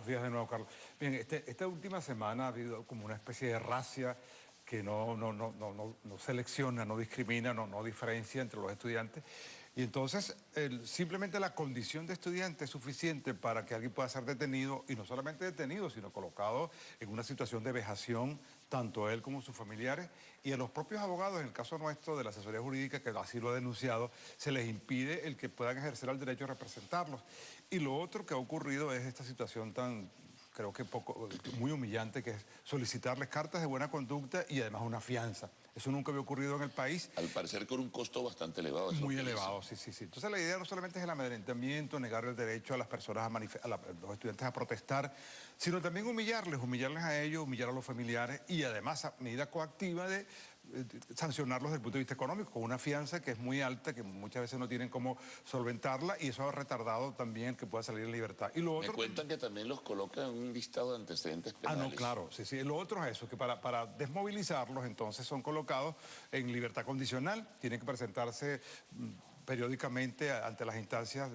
días de nuevo, Carlos. Bien, esta última semana ha habido como una especie de racia que no selecciona, no discrimina, no diferencia entre los estudiantes. Y entonces, simplemente la condición de estudiante es suficiente para que alguien pueda ser detenido, y no solamente detenido, sino colocado en una situación de vejación, tanto él como sus familiares, y a los propios abogados, en el caso nuestro de la asesoría jurídica, que así lo ha denunciado, se les impide el que puedan ejercer el derecho a representarlos. Y lo otro que ha ocurrido es esta situación tan, creo que muy humillante, que es solicitarles cartas de buena conducta y además una fianza. Eso nunca había ocurrido en el país. Al parecer con un costo bastante elevado. Muy elevado, sí. Entonces la idea no solamente es el amedrentamiento, negar el derecho a las personas, a los estudiantes a protestar, sino también humillarles a ellos, humillar a los familiares y además a medida coactiva de sancionarlos desde el punto de vista económico, con una fianza que es muy alta, que muchas veces no tienen cómo solventarla, y eso ha retardado también que pueda salir en libertad. Y lo otro, me cuentan que también los colocan en un listado de antecedentes penales. Ah, no, claro, sí. Lo otro es eso, que para desmovilizarlos entonces son colocados en libertad condicional, tienen que presentarse periódicamente ante las instancias,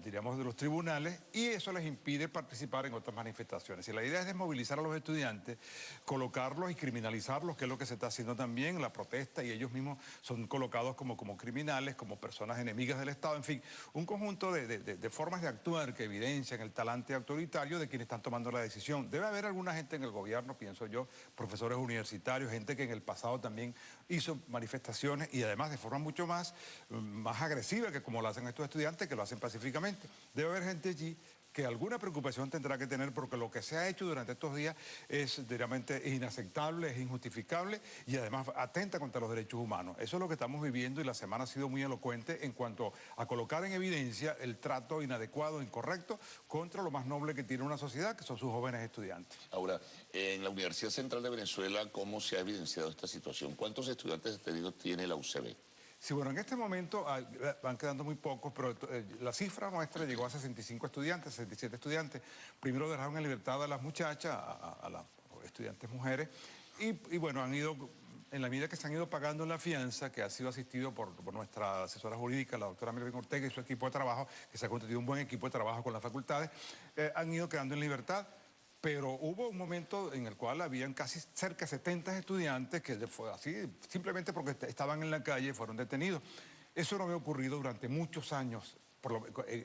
diríamos, de los tribunales, y eso les impide participar en otras manifestaciones. Y la idea es desmovilizar a los estudiantes, colocarlos y criminalizarlos, que es lo que se está haciendo también, la protesta, y ellos mismos son colocados como criminales, como personas enemigas del Estado, en fin, un conjunto de formas de actuar que evidencian el talante autoritario de quienes están tomando la decisión. Debe haber alguna gente en el gobierno, pienso yo, profesores universitarios, gente que en el pasado también hizo manifestaciones y además de forma mucho más agresiva que como lo hacen estos estudiantes, que lo hacen pacíficamente. Debe haber gente allí que alguna preocupación tendrá que tener, porque lo que se ha hecho durante estos días es realmente inaceptable, es injustificable y además atenta contra los derechos humanos. Eso es lo que estamos viviendo, y la semana ha sido muy elocuente en cuanto a colocar en evidencia el trato inadecuado, incorrecto, contra lo más noble que tiene una sociedad, que son sus jóvenes estudiantes. Ahora, en la Universidad Central de Venezuela, ¿cómo se ha evidenciado esta situación? ¿Cuántos estudiantes detenidos tiene la UCB? Sí, bueno, en este momento van quedando muy pocos, pero la cifra nuestra llegó a 65 estudiantes, 67 estudiantes. Primero dejaron en libertad a las muchachas, a las estudiantes mujeres, y bueno, han ido, en la medida que se han ido pagando la fianza, que ha sido asistido por nuestra asesora jurídica, la doctora Melvin Ortega, y su equipo de trabajo, que se ha constituido un buen equipo de trabajo con las facultades, han ido quedando en libertad. Pero hubo un momento en el cual habían casi cerca de 70 estudiantes que fue así, simplemente porque estaban en la calle y fueron detenidos. Eso no había ocurrido durante muchos años,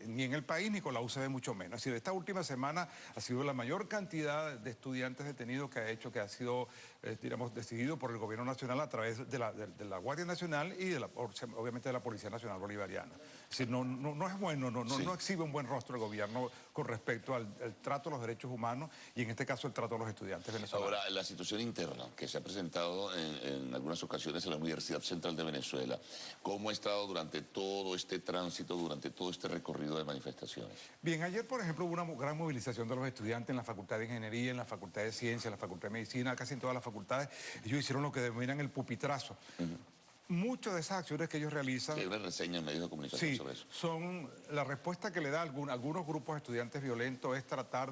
ni en el país ni con la UCB, mucho menos. Es decir, esta última semana ha sido la mayor cantidad de estudiantes detenidos que ha sido, digamos, decidido por el gobierno nacional a través de la Guardia Nacional y obviamente de la Policía Nacional Bolivariana. Es decir, no es bueno, no exhibe un buen rostro el gobierno con respecto al trato a los derechos humanos y en este caso el trato a los estudiantes venezolanos. Ahora, la situación interna que se ha presentado en algunas ocasiones en la Universidad Central de Venezuela, ¿cómo ha estado durante todo este tránsito, durante todo este recorrido de manifestaciones? Bien, ayer, por ejemplo, hubo una gran movilización de los estudiantes en la Facultad de Ingeniería, en la Facultad de Ciencias, en la Facultad de Medicina, casi en todas las facultades. Ellos hicieron lo que denominan el pupitrazo. Muchas de esas acciones que ellos realizan... Hay una reseña en medios de comunicación sobre eso. Son la respuesta que le da algunos grupos de estudiantes violentos, es tratar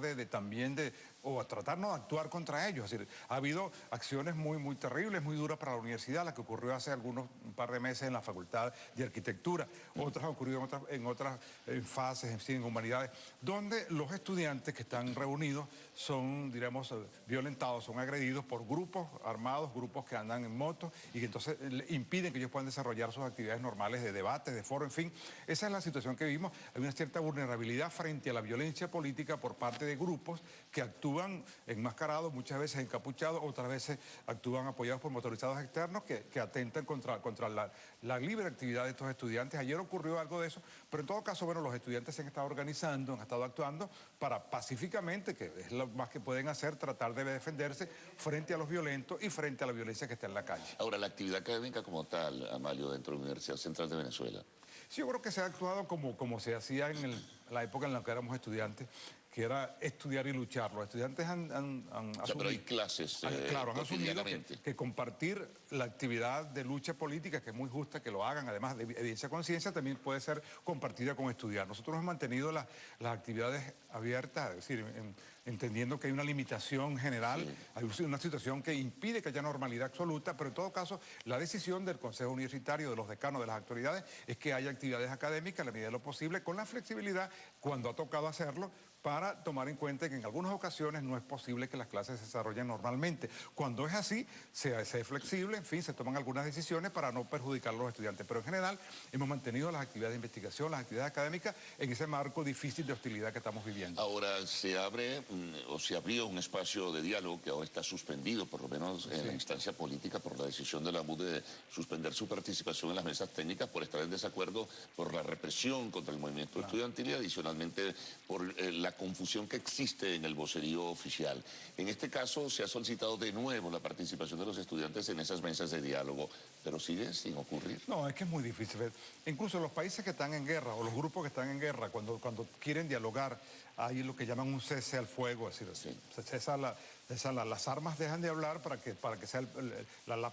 o tratar no de actuar contra ellos. Es decir, ha habido acciones muy terribles, muy duras para la universidad, la que ocurrió hace un par de meses en la Facultad de Arquitectura, otras han ocurrido en otras fases, en humanidades, donde los estudiantes que están reunidos son, diríamos, violentados, son agredidos por grupos armados, grupos que andan en motos y que entonces impiden que ellos puedan desarrollar sus actividades normales de debate, de foro, en fin. Esa es la situación que vivimos. Hay una cierta vulnerabilidad frente a la violencia política por parte de grupos que actúan enmascarados, muchas veces encapuchados, otras veces actúan apoyados por motorizados externos que atentan contra la libre actividad de estos estudiantes. Ayer ocurrió algo de eso, pero en todo caso, bueno, los estudiantes se han estado organizando, han estado actuando para pacíficamente, que es lo más que pueden hacer, tratar de defenderse frente a los violentos y frente a la violencia que está en la calle. Ahora, la actividad académica como tal, Amalio, dentro de la Universidad Central de Venezuela. Sí, yo creo que se ha actuado como se hacía en la época en la que éramos estudiantes, que era estudiar y luchar. Los estudiantes han asumido... O sea, pero hay clases claro, han asumido que compartir la actividad de lucha política, que es muy justa que lo hagan, además de evidencia conciencia, también puede ser compartida con estudiar. Nosotros hemos mantenido las actividades abiertas, es decir, entendiendo que hay una limitación general, sí. Hay una situación que impide que haya normalidad absoluta, pero en todo caso, la decisión del Consejo Universitario, de los decanos, de las autoridades, es que haya actividades académicas a la medida de lo posible, con la flexibilidad, cuando ha tocado hacerlo, para tomar en cuenta que en algunas ocasiones no es posible que las clases se desarrollen normalmente. Cuando es así, se es flexible, en fin, se toman algunas decisiones para no perjudicar a los estudiantes. Pero en general hemos mantenido las actividades de investigación, las actividades académicas en ese marco difícil de hostilidad que estamos viviendo. Ahora, se abre o se abrió un espacio de diálogo que ahora está suspendido, por lo menos en la instancia política, por la decisión de la MUD de suspender su participación en las mesas técnicas por estar en desacuerdo por la represión contra el movimiento estudiantil y adicionalmente por la confusión que existe en el vocerío oficial. En este caso se ha solicitado de nuevo la participación de los estudiantes en esas mesas de diálogo, pero sigue sin ocurrir. No, es que es muy difícil. Incluso los países que están en guerra o los grupos que están en guerra, cuando quieren dialogar, hay lo que llaman un cese al fuego, es decir, las armas dejan de hablar para que sea la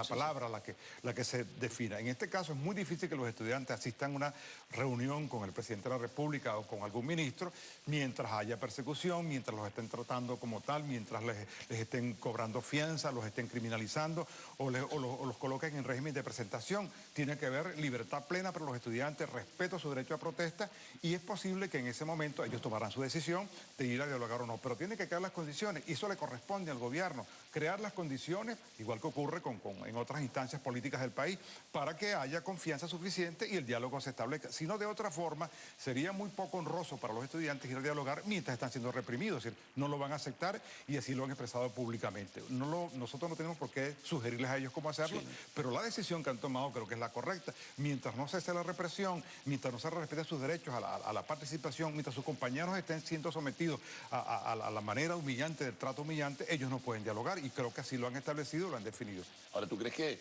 palabra la que se defina. En este caso es muy difícil que los estudiantes asistan a una reunión con el presidente de la República o con algún ministro mientras haya persecución, mientras los estén tratando como tal, mientras les estén cobrando fianza, los estén criminalizando o los coloquen en régimen de presentación. Tiene que haber libertad plena para los estudiantes, respeto a su derecho a protesta y es posible que en ese momento ellos tomarán su decisión de ir a dialogar o no, pero tiene que crear las condiciones y eso le corresponde al gobierno, crear las condiciones, igual que ocurre en otras instancias políticas del país, para que haya confianza suficiente y el diálogo se establezca. Si no, de otra forma, sería muy poco honroso para los estudiantes ir a dialogar mientras están siendo reprimidos, es decir, no lo van a aceptar y así lo han expresado públicamente. Nosotros no tenemos por qué sugerirles a ellos cómo hacerlo, pero la decisión que han tomado creo que es la correcta. Mientras no cese la represión, mientras no se respeten sus derechos a la participación, mientras sus compañeros estén siendo sometidos a la manera humillante, del trato humillante, ellos no pueden dialogar y creo que así lo han establecido, lo han definido. Ahora, ¿tú crees que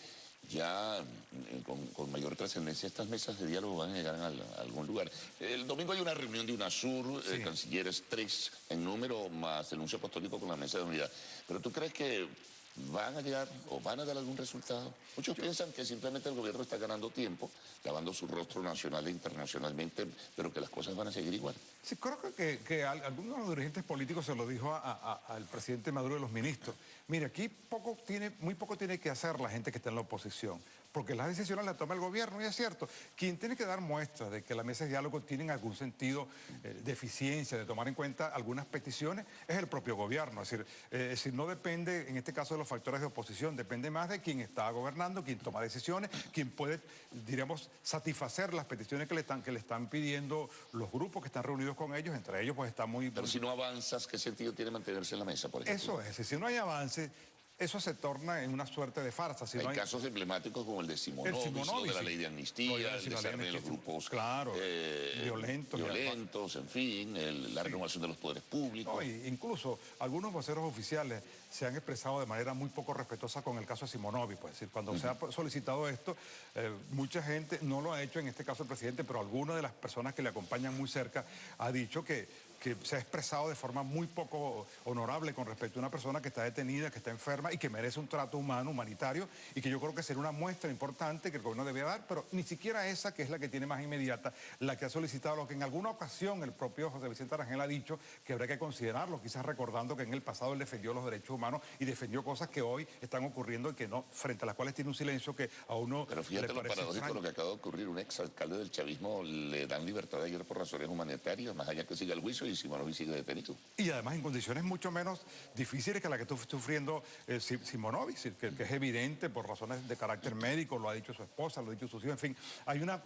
ya con mayor trascendencia estas mesas de diálogo van a llegar a algún lugar? El domingo hay una reunión de UNASUR, cancilleres 3 en número, más el nuncio apostólico con la mesa de unidad. ¿Pero tú crees que van a llegar o van a dar algún resultado? Muchos piensan que simplemente el gobierno está ganando tiempo, lavando su rostro nacional e internacionalmente, pero que las cosas van a seguir igual. Sí, creo que algunos de los dirigentes políticos se lo dijo al presidente Maduro y los ministros. Mire, aquí muy poco tiene que hacer la gente que está en la oposición, porque las decisiones las toma el gobierno, y es cierto. Quien tiene que dar muestras de que las mesas de diálogo tienen algún sentido de eficiencia, de tomar en cuenta algunas peticiones, es el propio gobierno. Es decir, no depende, en este caso, de los factores de oposición, depende más de quien está gobernando, quien toma decisiones, quien puede, diríamos, satisfacer las peticiones que le están pidiendo los grupos que están reunidos con ellos, entre ellos pues está muy... Pero si no avanzas, ¿qué sentido tiene mantenerse en la mesa, por ejemplo? Eso es, si no hay avance, eso se torna en una suerte de farsa. Si hay casos emblemáticos como el de Simonovic, de la ley de amnistía, el desarme de los grupos violentos, en fin, la renovación de los poderes públicos. No, incluso algunos voceros oficiales se han expresado de manera muy poco respetuosa con el caso de Simonovic. Pues, es decir, cuando se ha solicitado esto, mucha gente, no lo ha hecho en este caso el presidente, pero alguna de las personas que le acompañan muy cerca ha dicho que se ha expresado de forma muy poco honorable con respecto a una persona que está detenida, que está enferma y que merece un trato humano, humanitario, y que yo creo que sería una muestra importante que el gobierno debe dar, pero ni siquiera esa, que es la que tiene más inmediata, la que ha solicitado, lo que en alguna ocasión el propio José Vicente Arangel ha dicho que habría que considerarlo, quizás recordando que en el pasado él defendió los derechos humanos y defendió cosas que hoy están ocurriendo y que no, frente a las cuales tiene un silencio que a uno... Pero fíjate lo paradójico, lo que acaba de ocurrir, un exalcalde del chavismo le dan libertad ayer por razones humanitarias, más allá que siga el juicio, y Simonovic sigue detenido. Y además en condiciones mucho menos difíciles que la que está sufriendo Simonovic, que es evidente por razones de carácter médico, lo ha dicho su esposa, lo ha dicho sus hijos, en fin, hay una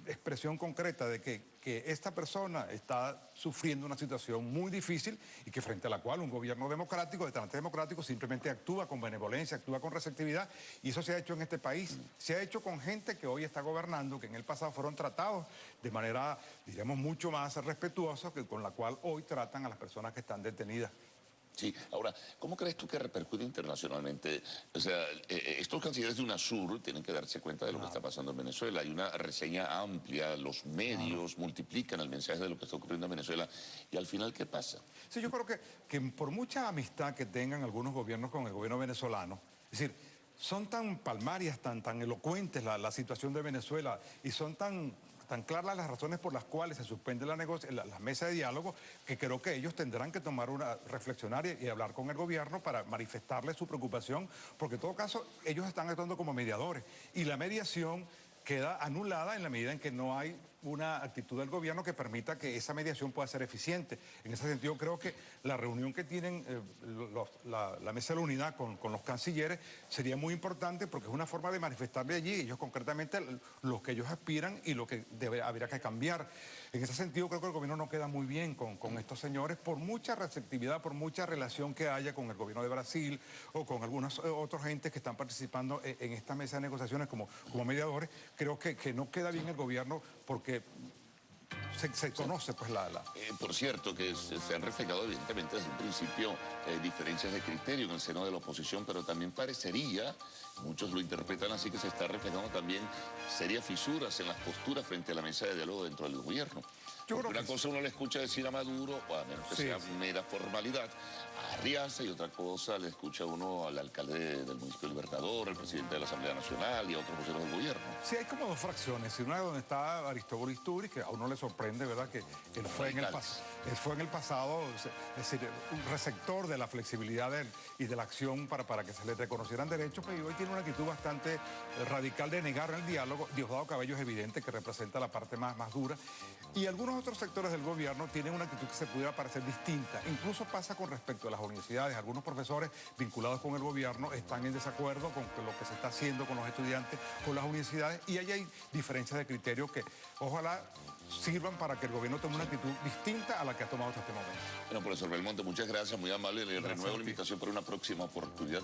expresión concreta de que esta persona está sufriendo una situación muy difícil y que frente a la cual un gobierno democrático, de talante democrático, simplemente actúa con benevolencia, actúa con receptividad, y eso se ha hecho en este país. Se ha hecho con gente que hoy está gobernando, que en el pasado fueron tratados de manera, diríamos, mucho más respetuosa que con la cual hoy tratan a las personas que están detenidas. Sí, ahora, ¿cómo crees tú que repercute internacionalmente? O sea, estos cancilleres de UNASUR tienen que darse cuenta de lo que está pasando en Venezuela. Hay una reseña amplia, los medios multiplican el mensaje de lo que está ocurriendo en Venezuela. ¿Y al final qué pasa? Sí, yo creo que por mucha amistad que tengan algunos gobiernos con el gobierno venezolano, es decir, son tan palmarias, tan elocuentes la situación de Venezuela y son tan claras las razones por las cuales se suspende la mesa de diálogo, que creo que ellos tendrán que reflexionar y hablar con el gobierno para manifestarle su preocupación, porque en todo caso ellos están actuando como mediadores y la mediación queda anulada en la medida en que no hay una actitud del gobierno que permita que esa mediación pueda ser eficiente. En ese sentido, creo que la reunión que tienen la Mesa de la Unidad con los cancilleres sería muy importante porque es una forma de manifestarle allí ellos concretamente lo que ellos aspiran y lo que habría que cambiar. En ese sentido, creo que el gobierno no queda muy bien con estos señores por mucha receptividad, por mucha relación que haya con el gobierno de Brasil o con algunos otros entes que están participando en esta mesa de negociaciones como mediadores. Creo que no queda bien el gobierno porque se conoce pues Por cierto, que se han reflejado evidentemente desde un principio diferencias de criterio en el seno de la oposición, pero también parecería, muchos lo interpretan así, que se está reflejando también serias fisuras en las posturas frente a la mesa de diálogo dentro del gobierno. Porque una cosa uno le escucha decir a Maduro, o a menos que sea mera formalidad, a Arriaza, y otra cosa le escucha uno al alcalde del municipio Libertador, al presidente de la Asamblea Nacional y a otros voceros del gobierno. Sí, hay como dos fracciones. Una donde está Aristóbulo Isturi, que a uno le sorprende, ¿verdad? Que él fue en el pasado, es decir, un receptor de la flexibilidad y de la acción para que se le reconocieran derechos, pero hoy tiene una actitud bastante radical de negar el diálogo. Diosdado Cabello es evidente que representa la parte más dura. Y algunos otros sectores del gobierno tienen una actitud que se pudiera parecer distinta. Incluso pasa con respecto a las universidades. Algunos profesores vinculados con el gobierno están en desacuerdo con lo que se está haciendo con los estudiantes, con las universidades, y ahí hay diferencias de criterio que ojalá sirvan para que el gobierno tome una actitud distinta a la que ha tomado hasta este momento. Bueno, profesor Belmonte, muchas gracias, muy amable. Le renuevo la invitación para una próxima oportunidad.